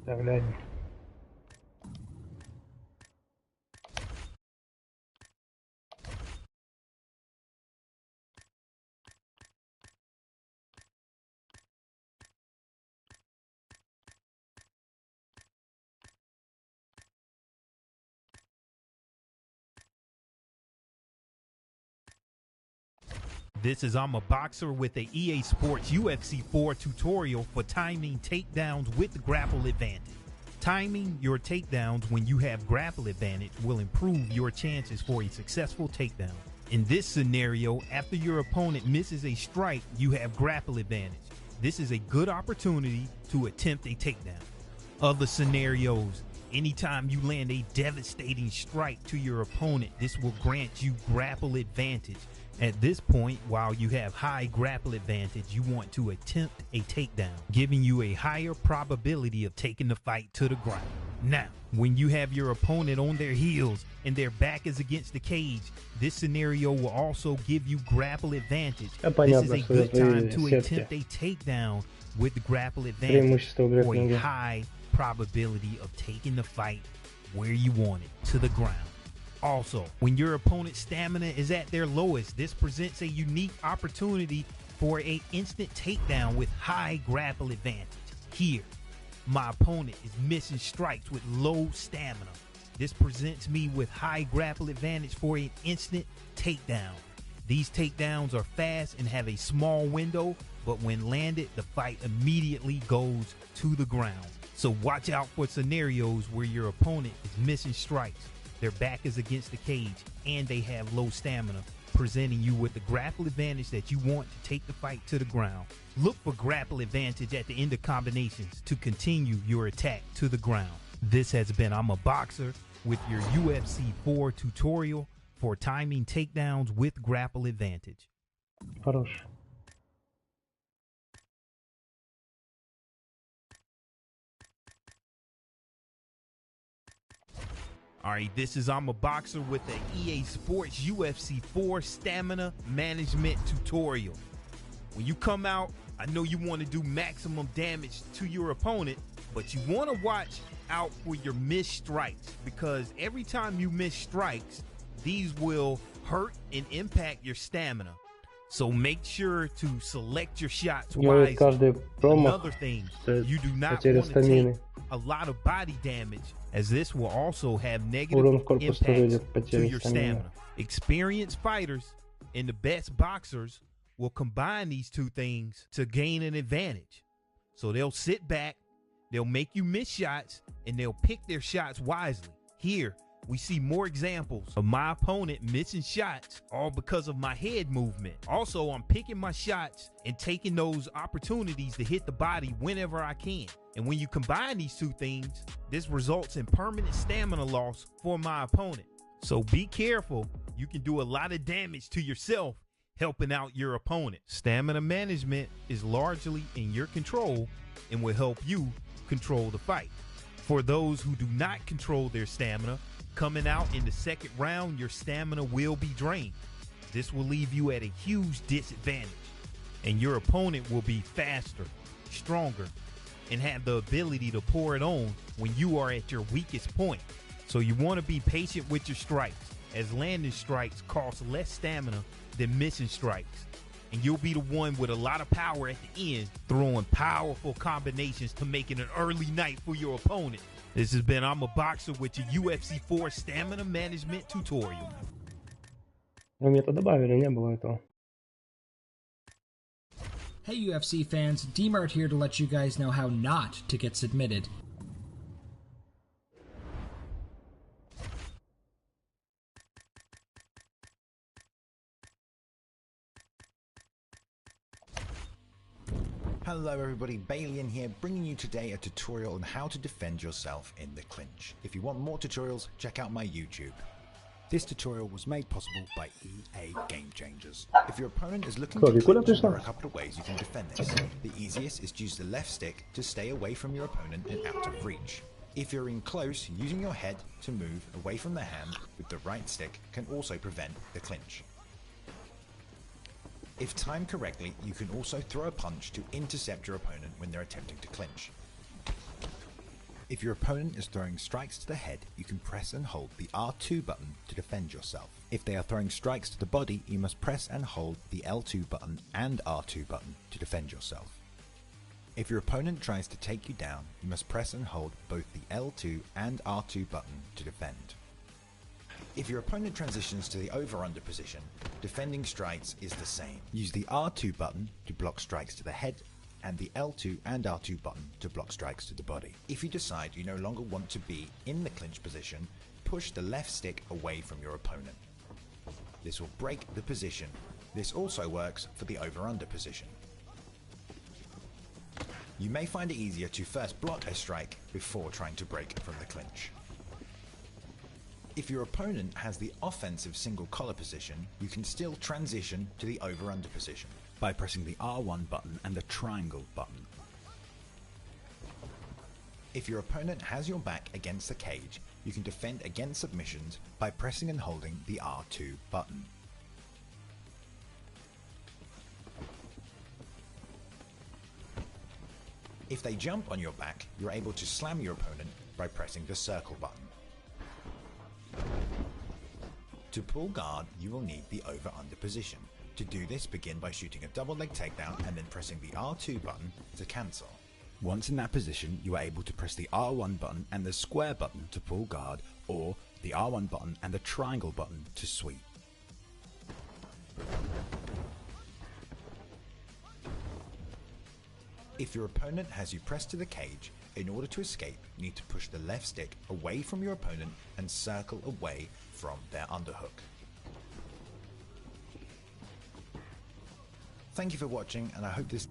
Так, глянь. This is I'm a Boxer with a EA Sports UFC 4 tutorial for timing takedowns with the grapple advantage. Timing your takedowns when you have grapple advantage will improve your chances for a successful takedown. In this scenario, after your opponent misses a strike, you have grapple advantage. This is a good opportunity to attempt a takedown. Other scenarios, anytime you land a devastating strike to your opponent, this will grant you grapple advantage. At this point, while you have high grapple advantage, you want to attempt a takedown, giving you a higher probability of taking the fight to the ground. Now, when you have your opponent on their heels and their back is against the cage, this scenario will also give you grapple advantage. This is a good time to attempt a takedown with the grapple advantage for a high probability of taking the fight where you want it, to the ground. Also, when your opponent's stamina is at their lowest, this presents a unique opportunity for an instant takedown with high grapple advantage. Here, my opponent is missing strikes with low stamina. This presents me with high grapple advantage for an instant takedown. These takedowns are fast and have a small window, but when landed, the fight immediately goes to the ground. So watch out for scenarios where your opponent is missing strikes, their back is against the cage, and they have low stamina, presenting you with the grapple advantage that you want to take the fight to the ground. Look for grapple advantage at the end of combinations to continue your attack to the ground. This has been I'm a Boxer with your UFC 4 tutorial for timing takedowns with grapple advantage. Хорош. All right, this is I'm a Boxer with the EA Sports UFC 4 stamina management tutorial. When you come out, I know you want to do maximum damage to your opponent, but you want to watch out for your missed strikes, because every time you miss strikes, these will hurt and impact your stamina. So make sure to select your shots wisely. Another thing, you do not want to take a lot of body damage, as this will also have negative impacts to your stamina. Experienced fighters and the best boxers will combine these two things to gain an advantage. So they'll sit back, they'll make you miss shots, and they'll pick their shots wisely. Here, we see more examples of my opponent missing shots, all because of my head movement. Also, I'm picking my shots and taking those opportunities to hit the body whenever I can. And when you combine these two things, this results in permanent stamina loss for my opponent. So be careful. You can do a lot of damage to yourself helping out your opponent. Stamina management is largely in your control and will help you control the fight. For those who do not control their stamina, coming out in the second round, your stamina will be drained. This will leave you at a huge disadvantage, and your opponent will be faster, stronger, and have the ability to pour it on when you are at your weakest point. So you want to be patient with your strikes, as landing strikes cost less stamina than missing strikes. And you'll be the one with a lot of power at the end, throwing powerful combinations to make it an early night for your opponent. This has been I'm a Boxer with your UFC 4 stamina management tutorial. Ну, мне-то добавили, не было этого. Hey UFC fans, D-Mart here to let you guys know how not to get submitted. Hello everybody, Balian here, bringing you today a tutorial on how to defend yourself in the clinch. If you want more tutorials, check out my YouTube. This tutorial was made possible by EA Game Changers. If your opponent is looking to clinch, there are a couple of ways you can defend this. The easiest is to use the left stick to stay away from your opponent and out of reach. If you're in close, using your head to move away from the hand with the right stick can also prevent the clinch. If timed correctly, you can also throw a punch to intercept your opponent when they're attempting to clinch. If your opponent is throwing strikes to the head, you can press and hold the R2 button to defend yourself. If they are throwing strikes to the body, you must press and hold the L2 button and R2 button to defend yourself. If your opponent tries to take you down, you must press and hold both the L2 and R2 button to defend. If your opponent transitions to the over-under position, defending strikes is the same. Use the R2 button to block strikes to the head and the L2 and R2 button to block strikes to the body. If you decide you no longer want to be in the clinch position, push the left stick away from your opponent. This will break the position. This also works for the over-under position. You may find it easier to first block a strike before trying to break from the clinch. If your opponent has the offensive single collar position, you can still transition to the over-under position by pressing the R1 button and the triangle button. If your opponent has your back against the cage, you can defend against submissions by pressing and holding the R2 button. If they jump on your back, you're able to slam your opponent by pressing the circle button. To pull guard, you will need the over-under position. To do this, begin by shooting a double leg takedown and then pressing the R2 button to cancel. Once in that position, you are able to press the R1 button and the square button to pull guard, or the R1 button and the triangle button to sweep. If your opponent has you pressed to the cage, in order to escape, you need to push the left stick away from your opponent and circle away from their underhook. Thank you for watching, and I hope this...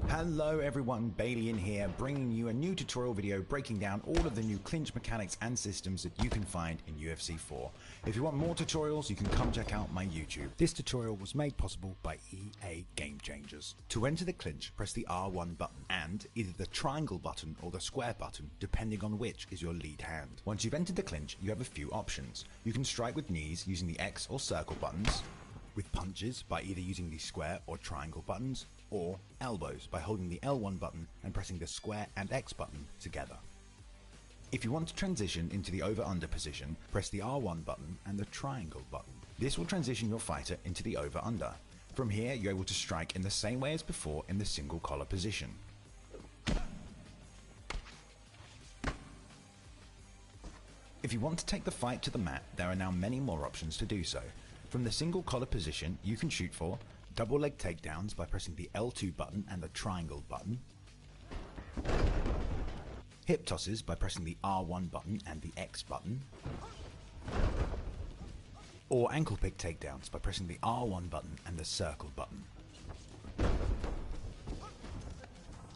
Hello everyone, Balian here, bringing you a new tutorial video breaking down all of the new clinch mechanics and systems that you can find in UFC 4. If you want more tutorials, you can come check out my YouTube. This tutorial was made possible by EA Game Changers. To enter the clinch, press the R1 button and either the triangle button or the square button, depending on which is your lead hand. Once you've entered the clinch, you have a few options. You can strike with knees using the X or circle buttons, with punches by either using the square or triangle buttons, or elbows by holding the L1 button and pressing the square and X button together. If you want to transition into the over-under position, press the R1 button and the triangle button. This will transition your fighter into the over-under. From here, you're able to strike in the same way as before in the single collar position. If you want to take the fight to the mat, there are now many more options to do so. From the single collar position, you can shoot for double leg takedowns by pressing the L2 button and the triangle button, hip tosses by pressing the R1 button and the X button, or ankle pick takedowns by pressing the R1 button and the circle button.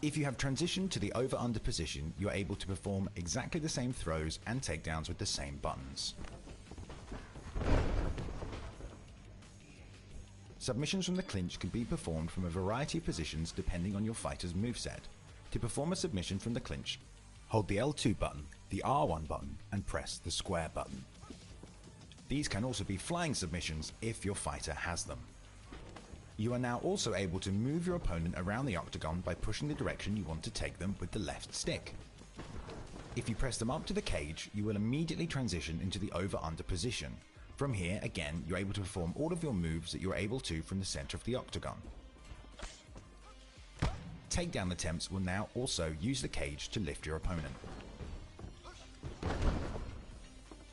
If you have transitioned to the over-under position, you are able to perform exactly the same throws and takedowns with the same buttons. Submissions from the clinch can be performed from a variety of positions depending on your fighter's moveset. To perform a submission from the clinch, hold the L2 button, the R1 button, and press the square button. These can also be flying submissions if your fighter has them. You are now also able to move your opponent around the octagon by pushing the direction you want to take them with the left stick. If you press them up to the cage, you will immediately transition into the over-under position. From here, again, you're able to perform all of your moves that you're able to from the center of the octagon. Takedown attempts will now also use the cage to lift your opponent.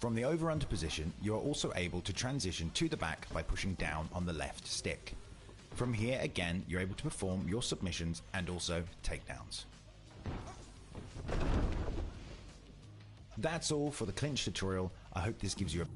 From the over-under position, you are also able to transition to the back by pushing down on the left stick. From here, again, you're able to perform your submissions and also takedowns. That's all for the clinch tutorial. I hope this gives you a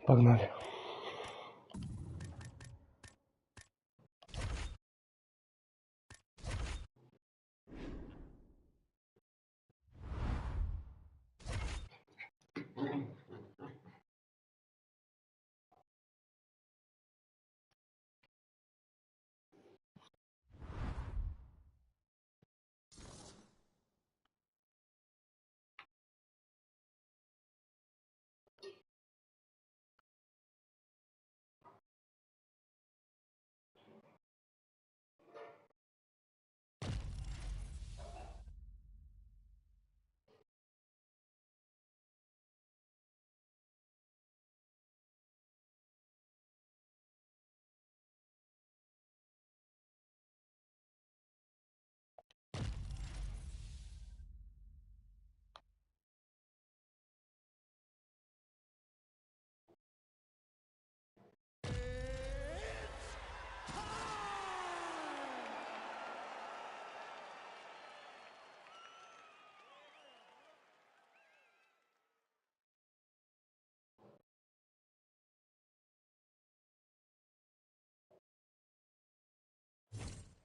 Погнали.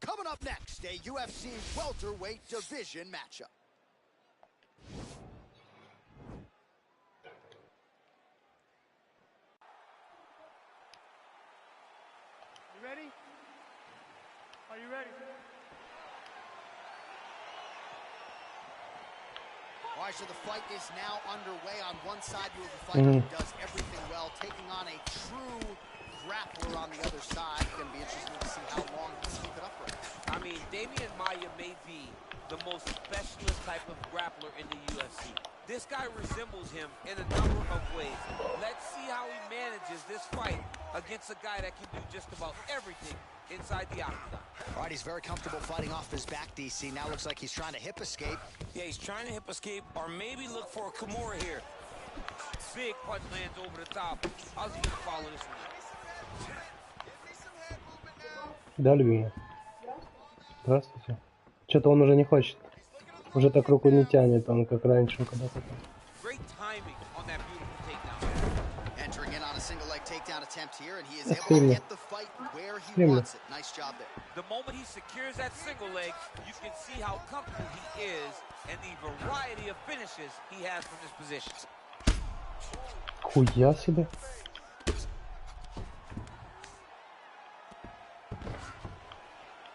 Coming up next, a UFC welterweight division matchup. You ready? Are you ready? All right, so the fight is now underway. On one side, you have a fighter who does everything well, taking on a true grappler on the other side. It's going to be interesting to see how long he can keep it upright. I mean, Damian Maia may be the most specialist type of grappler in the UFC. This guy resembles him in a number of ways. Let's see how he manages this fight against a guy that can do just about everything inside the octagon. All right, he's very comfortable fighting off his back, DC. Now looks like he's trying to hip escape. Yeah, he's trying to hip escape or maybe look for a Kimura here. Big punch lands over the top. How's he gonna follow this one? Да, любимый. Здравствуйте. Что-то он уже не хочет. Уже так руку не тянет, он как раньше когда-то. Great timing on that beautiful takedown. takedown attempt here, and he is able to get the fight where he wants it. Nice job there. The moment he secures that single leg, you can see how comfortable he is and the variety of finishes he has from this position. Хуя себе.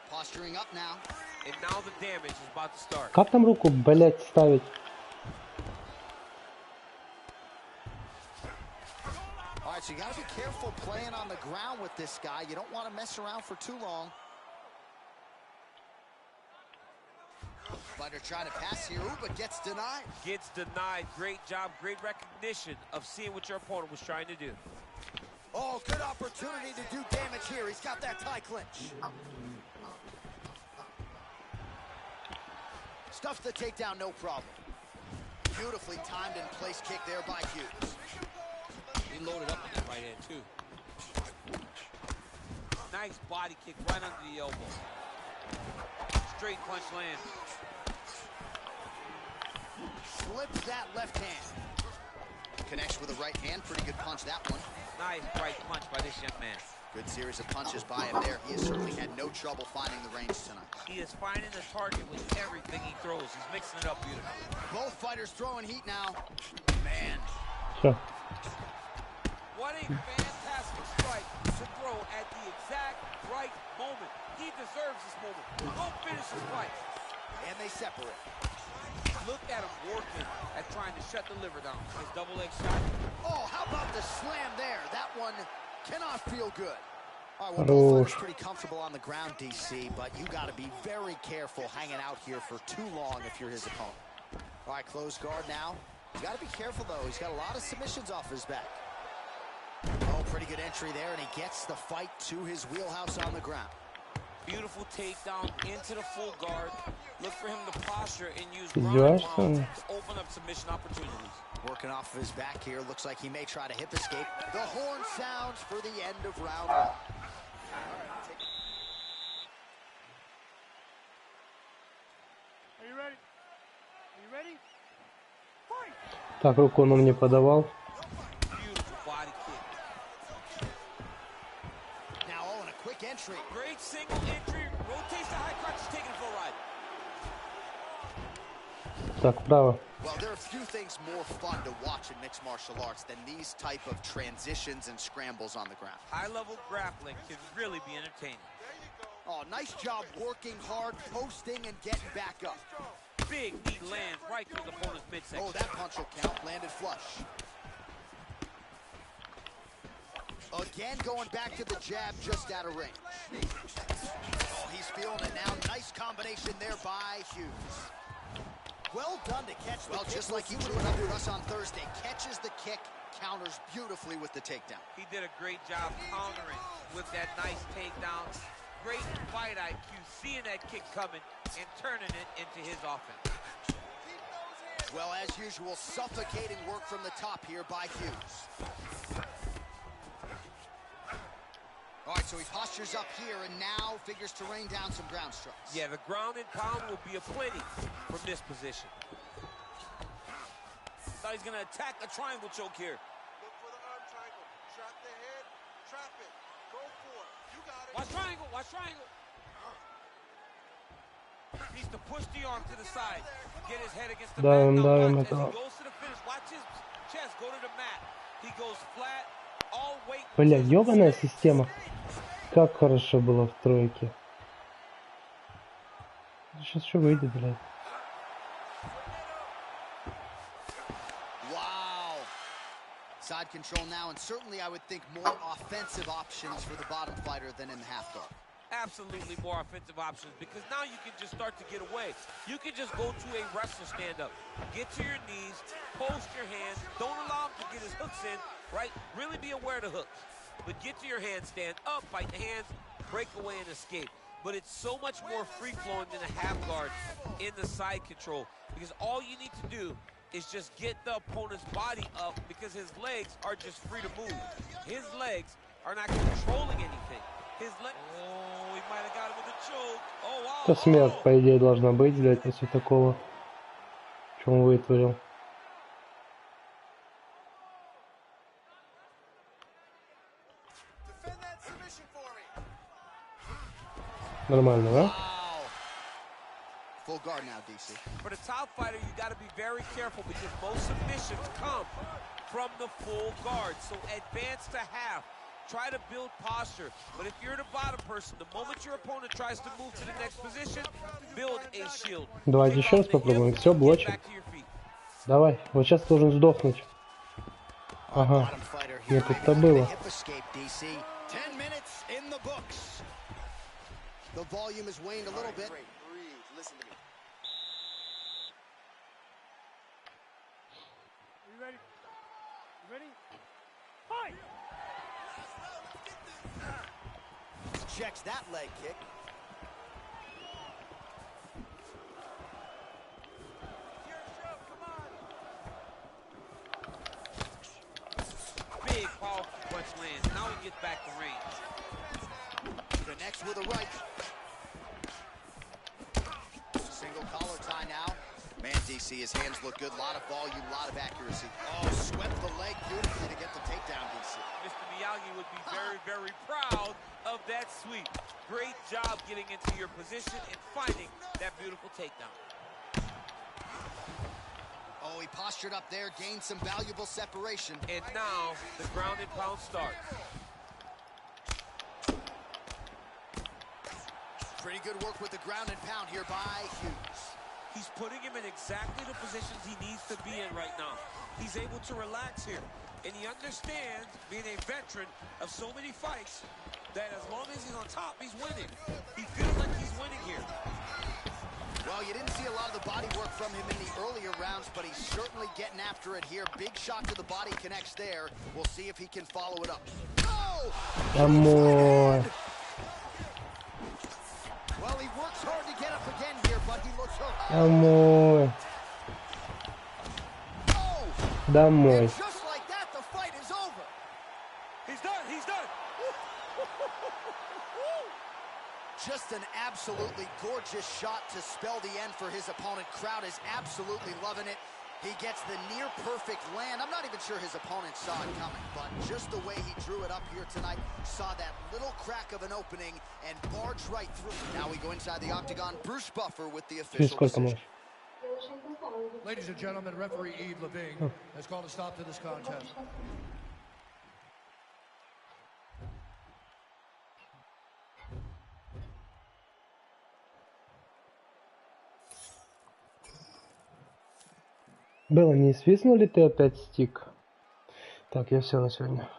Posturing up now. And now the damage is about to start. Как там руку, блять, ставить? All right, so you got to be careful playing on the ground with this guy. You don't want to mess around for too long. Fighter trying to pass here, but gets denied. Gets denied. Great job, great recognition of seeing what your opponent was trying to do. Oh, good opportunity to do damage here. He's got that tie clinch. Stuffs the takedown, no problem. Beautifully timed and placed kick there by Hughes. He loaded up on that right hand, too. Nice body kick right under the elbow. Straight punch lands. Slips that left hand. Connects with a right hand. Pretty good punch, that one. Nice right punch by this young man. Good series of punches by him there. He has certainly had no trouble finding the range tonight. He is finding the target with everything he throws. He's mixing it up beautifully. Both fighters throwing heat now. Man. Sure. What a fantastic strike to throw at the exact right moment. He deserves this moment. Go finish his fight. And they separate. Look at him working at trying to shut the liver down. His double leg shot. Oh, how about the slam there? That one cannot feel good. All right, well, both fighters pretty comfortable on the ground, DC, but you got to be very careful hanging out here for too long if you're his opponent. All right, closed guard now. You got to be careful, though. He's got a lot of submissions off his back. Oh, pretty good entry there, and he gets the fight to his wheelhouse on the ground. Beautiful takedown into the full guard. Look for him to posture and use ground to open up submission opportunities. Working off of his back here. Looks like he may try to hip escape. The horn sounds for the end of round one. Are you ready? Are you ready? Fight! Так, руку он мне подавал. Beautiful body kick. Now, oh, and a quick entry. Great single entry. Rotates the high crotch, taking it for a ride. Так, вправо. Well, there are few things more fun to watch in mixed martial arts than these type of transitions and scrambles on the ground. High-level grappling can really be entertaining. Oh, nice job working hard, posting, and getting back up. Big knee lands right through the opponent's midsection. Oh, that punch will count. Landed flush. Again, going back to the jab just out of range. Oh, he's feeling it now. Nice combination there by Hughes. Well done to catch the kick. Just like you drew it up for us on Thursday. Catches the kick, counters beautifully with the takedown. He did a great job countering with that nice takedown. Great fight IQ, seeing that kick coming and turning it into his offense. Well, as usual, suffocating work from the top here by Hughes. All right, so he postures up here and now figures to rain down some ground strikes. Yeah, the ground and pound will be aplenty from this position. Thought he's gonna attack a triangle choke here. Look for the arm triangle. Trap the head, trap it. Go for it. You got it. Watch triangle, watch triangle. Needs to push the arm to the side. Get his head against the mat. Now watch as he goes to the finish. Watch his chest go to the mat. He goes flat. All weight. Бля, ёбаная система. Как хорошо было в тройке. Сейчас что выйдет, блядь. Wow. Side control now, and certainly I would think more offensive options for the bottom fighter than in the half guard. Absolutely more offensive options, because now you can just start to get away. You can just go to a wrestler stand-up. Get to your knees, post your hands. Don't allow him to get his hooks in, right? Really be aware of the hooks. But get to your hands, stand up, fight the hands, break away and escape. But it's so much more free-flowing than a half guard in the side control, because all you need to do is just get the opponent's body up, because his legs are just free to move. His legs are not controlling anything. His leg... Oh, he might have got him with a choke. Oh, wow. Это смерть, по идее, должна быть, блядь, после такого. Что он вытворил. Нормально, да? Full guard now, DC. For the top fighter, you got to be very careful because most submissions come from the full guard. So advance to half. Try to build posture. But if you're the bottom person, the moment your opponent tries to move to the next position, build a shield. Давайте еще раз попробуем. Все, блочим. Давай, вот сейчас должен сдохнуть. Ага. Нет, это было. The volume has waned a little bit. Listen to me. You ready? You ready? Fight! Checks that leg kick. Big, powerful punch lands. Now he gets back to range. Connects with a right. Single collar tie now. Man, DC, his hands look good. A lot of volume, a lot of accuracy. Oh, swept the leg beautifully to get the takedown, DC. Mr. Miyagi would be very, very proud of that sweep. Great job getting into your position and finding that beautiful takedown. Oh, he postured up there, gained some valuable separation. And now the ground and pound starts. Pretty good work with the ground and pound here by Hughes. He's putting him in exactly the positions he needs to be in right now. He's able to relax here. And he understands, being a veteran of so many fights, that as long as he's on top, he's winning. He feels like he's winning here. Well, you didn't see a lot of the body work from him in the earlier rounds, but he's certainly getting after it here. Big shot to the body connects there. We'll see if he can follow it up. Oh! Amor. Well, he works hard to get up again here, but he looks hurt. Amor. Oh! Домой. And just like that, the fight is over. He's done. He's done. Just an absolutely gorgeous shot to spell the end for his opponent. Crowd is absolutely loving it. He gets the near-perfect land. I'm not even sure his opponent saw it coming, but just the way he drew it up here tonight, saw that little crack of an opening and barged right through. Now we go inside the octagon. Bruce Buffer with the official decision. Ladies and gentlemen, referee Yves Levine has called a stop to this contest. Белла, не свистнул ли ты опять стик? Так, я все на сегодня.